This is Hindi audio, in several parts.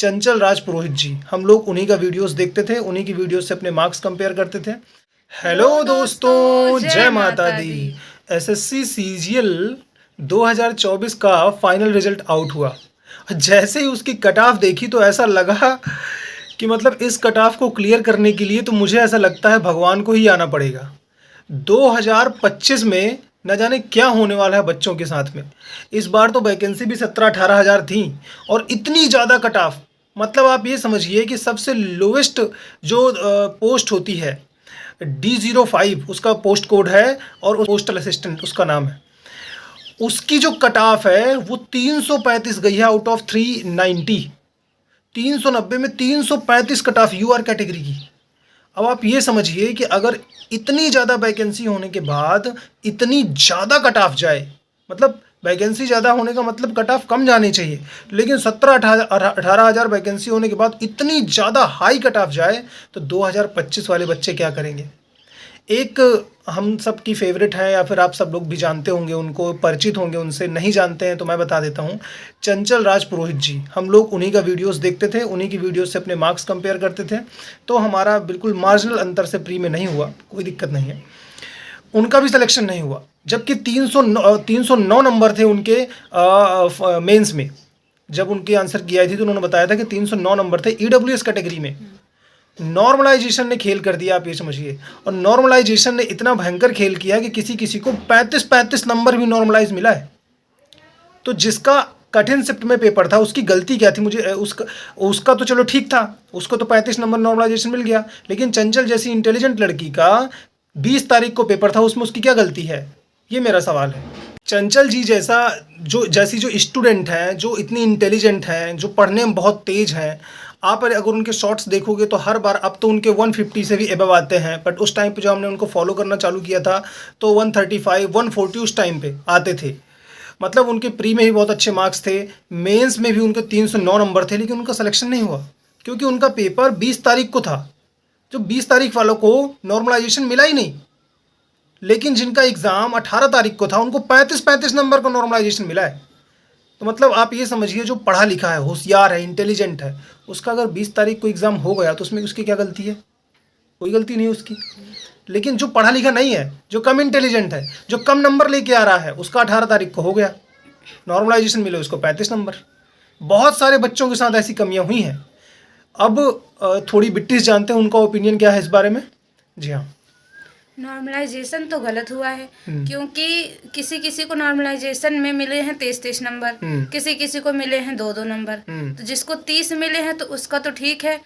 चंचल राज पुरोहित जी। हम लोग उन्हीं का वीडियोस देखते थे, उन्हीं की वीडियोस से अपने मार्क्स कंपेयर करते थे। हेलो दोस्तों, जय माता दी। एसएससी सीजीएल 2024 का फाइनल रिजल्ट आउट हुआ। जैसे ही उसकी कट ऑफ देखी तो ऐसा लगा कि मतलब इस कट ऑफ को क्लियर करने के लिए तो मुझे ऐसा लगता है भगवान को ही आना पड़ेगा। 2025 में न जाने क्या होने वाला है बच्चों के साथ में। इस बार तो वैकेंसी भी 17-18 हज़ार थी और इतनी ज़्यादा कट ऑफ। मतलब आप ये समझिए कि सबसे लोवेस्ट जो पोस्ट होती है D05 उसका पोस्ट कोड है और पोस्टल असिस्टेंट उसका नाम है, उसकी जो कट ऑफ है वो 335 गई है आउट ऑफ 390। 390 में 335 कट ऑफ यूआर कैटेगरी की। अब आप ये समझिए कि अगर इतनी ज़्यादा वैकेंसी होने के बाद इतनी ज़्यादा कट ऑफ जाए, मतलब वैकेंसी ज़्यादा होने का मतलब कट ऑफ कम जानी चाहिए, लेकिन 17-18 हज़ार वैकेंसी होने के बाद इतनी ज़्यादा हाई कट ऑफ जाए तो 2025 वाले बच्चे क्या करेंगे। एक हम सब की फेवरेट है, या फिर आप सब लोग भी जानते होंगे, उनको परिचित होंगे, उनसे नहीं जानते हैं तो मैं बता देता हूँ। चंचल राज पुरोहित जी। हम लोग उन्हीं का वीडियोस देखते थे, उन्हीं की वीडियोस से अपने मार्क्स कंपेयर करते थे। तो हमारा बिल्कुल मार्जिनल अंतर से प्री में नहीं हुआ, कोई दिक्कत नहीं है। उनका भी सिलेक्शन नहीं हुआ, जबकि 309 नंबर थे उनके मेंस में। जब उनकी आंसर की आई थी तो उन्होंने बताया था कि 309 नंबर थे ईडब्ल्यूएस कैटेगरी में। नॉर्मलाइजेशन ने खेल कर दिया, आप ये समझिए। और नॉर्मलाइजेशन ने इतना भयंकर खेल किया कि किसी किसी को 35 नंबर भी नॉर्मलाइज मिला है। तो जिसका कठिन शिफ्ट में पेपर था उसकी गलती क्या थी, मुझे उसका तो चलो ठीक था, उसको तो 35 नंबर नॉर्मलाइजेशन मिल गया। लेकिन चंचल जैसी इंटेलिजेंट लड़की का 20 तारीख को पेपर था, उसमें उसकी क्या गलती है, ये मेरा सवाल है। चंचल जी जैसी जो स्टूडेंट हैं, जो इतनी इंटेलिजेंट हैं, जो पढ़ने में बहुत तेज हैं, आप अगर उनके शॉर्ट्स देखोगे तो हर बार, अब तो उनके 150 से भी एबव आते हैं, बट उस टाइम पे जो हमने उनको फॉलो करना चालू किया था तो 135 140 उस टाइम पे आते थे। मतलब उनके प्री में ही बहुत अच्छे मार्क्स थे, मेंस में भी उनके 309 नंबर थे, लेकिन उनका सिलेक्शन नहीं हुआ क्योंकि उनका पेपर 20 तारीख को था। जो 20 तारीख वालों को नॉर्मलाइजेशन मिला ही नहीं, लेकिन जिनका एग्ज़ाम 18 तारीख को था उनको 35 नंबर का नॉर्मलाइजेशन मिला है। तो मतलब आप ये समझिए, जो पढ़ा लिखा है, होशियार है, इंटेलिजेंट है, उसका अगर 20 तारीख को एग्ज़ाम हो गया तो उसमें उसकी क्या गलती है, कोई गलती नहीं उसकी। लेकिन जो पढ़ा लिखा नहीं है, जो कम इंटेलिजेंट है, जो कम नंबर लेके आ रहा है, उसका 18 तारीख को हो गया नॉर्मलाइजेशन, मिले उसको 35 नंबर। बहुत सारे बच्चों के साथ ऐसी कमियां हुई हैं। अब थोड़ी बिट्टीज जानते हैं उनका ओपिनियन क्या है इस बारे में। जी हाँ, नॉर्मलाइजेशन तो गलत हुआ है, क्योंकि किसी किसी को नॉर्मलाइजेशन में मिले हैं 23 नंबर, किसी किसी को मिले हैं 2-2 नंबर। तो जिसको 30 मिले हैं तो उसका तो ठीक है।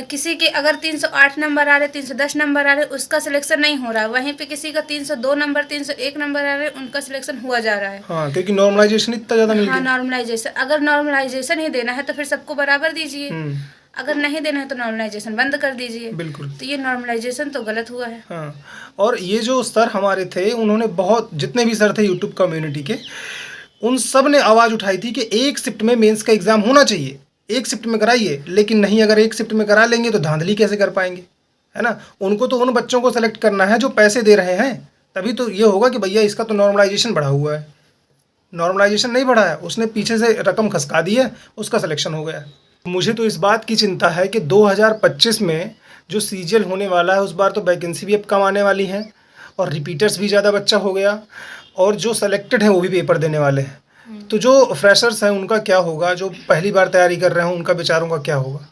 किसी के अगर 308 नंबर आ रहे, 310 नंबर आ रहे, उसका सिलेक्शन नहीं हो रहा। वहीं पे किसी का 302 नंबर, 301 नंबर आ रहे, उनका सिलेक्शन हुआ जा रहा है। हाँ, क्योंकि नॉर्मलाइजेशन इतना ज़्यादा मिल गया। हाँ, नॉर्मलाइजेशन, अगर नॉर्मलाइजेशन ही देना है तो फिर सबको बराबर दीजिए, अगर नहीं देना है तो नॉर्मलाइजेशन बंद कर दीजिए। बिल्कुल। तो ये नॉर्मलाइजेशन तो गलत हुआ है। हाँ, और ये जो सर हमारे थे, उन्होंने बहुत, जितने भी सर थे यूट्यूब कम्युनिटी के, उन सब ने आवाज़ उठाई थी कि एक शिफ्ट में मेंस का एग्ज़ाम होना चाहिए, एक शिफ्ट में कराइए। लेकिन नहीं, अगर एक शिफ्ट में करा लेंगे तो धांधली कैसे कर पाएंगे, है ना। उनको तो उन बच्चों को सेलेक्ट करना है जो पैसे दे रहे हैं, तभी तो ये होगा कि भैया इसका तो नॉर्मलाइजेशन बढ़ा हुआ है। नॉर्मलाइजेशन नहीं बढ़ा है, उसने पीछे से रकम खसका दी है, उसका सिलेक्शन हो गया। मुझे तो इस बात की चिंता है कि 2025 में जो सीजीएल होने वाला है, उस बार तो वैकेंसी भी अब कम आने वाली है और रिपीटर्स भी ज़्यादा बच्चा हो गया, और जो सेलेक्टेड हैं वो भी पेपर देने वाले हैं। तो जो फ्रेशर्स हैं उनका क्या होगा, जो पहली बार तैयारी कर रहे हैं उनका बेचारों का क्या होगा।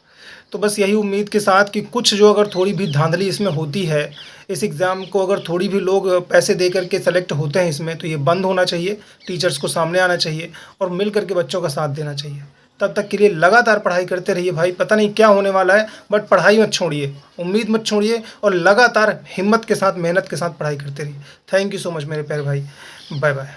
तो बस यही उम्मीद के साथ कि कुछ जो अगर थोड़ी भी धांधली इसमें होती है, इस एग्ज़ाम को अगर थोड़ी भी लोग पैसे दे करके सेलेक्ट होते हैं इसमें, तो ये बंद होना चाहिए। टीचर्स को सामने आना चाहिए और मिल करके बच्चों का साथ देना चाहिए। तब तक के लिए लगातार पढ़ाई करते रहिए भाई, पता नहीं क्या होने वाला है, बट पढ़ाई मत छोड़िए, उम्मीद मत छोड़िए, और लगातार हिम्मत के साथ, मेहनत के साथ पढ़ाई करते रहिए। थैंक यू सो मच मेरे प्यारे भाई, बाय बाय।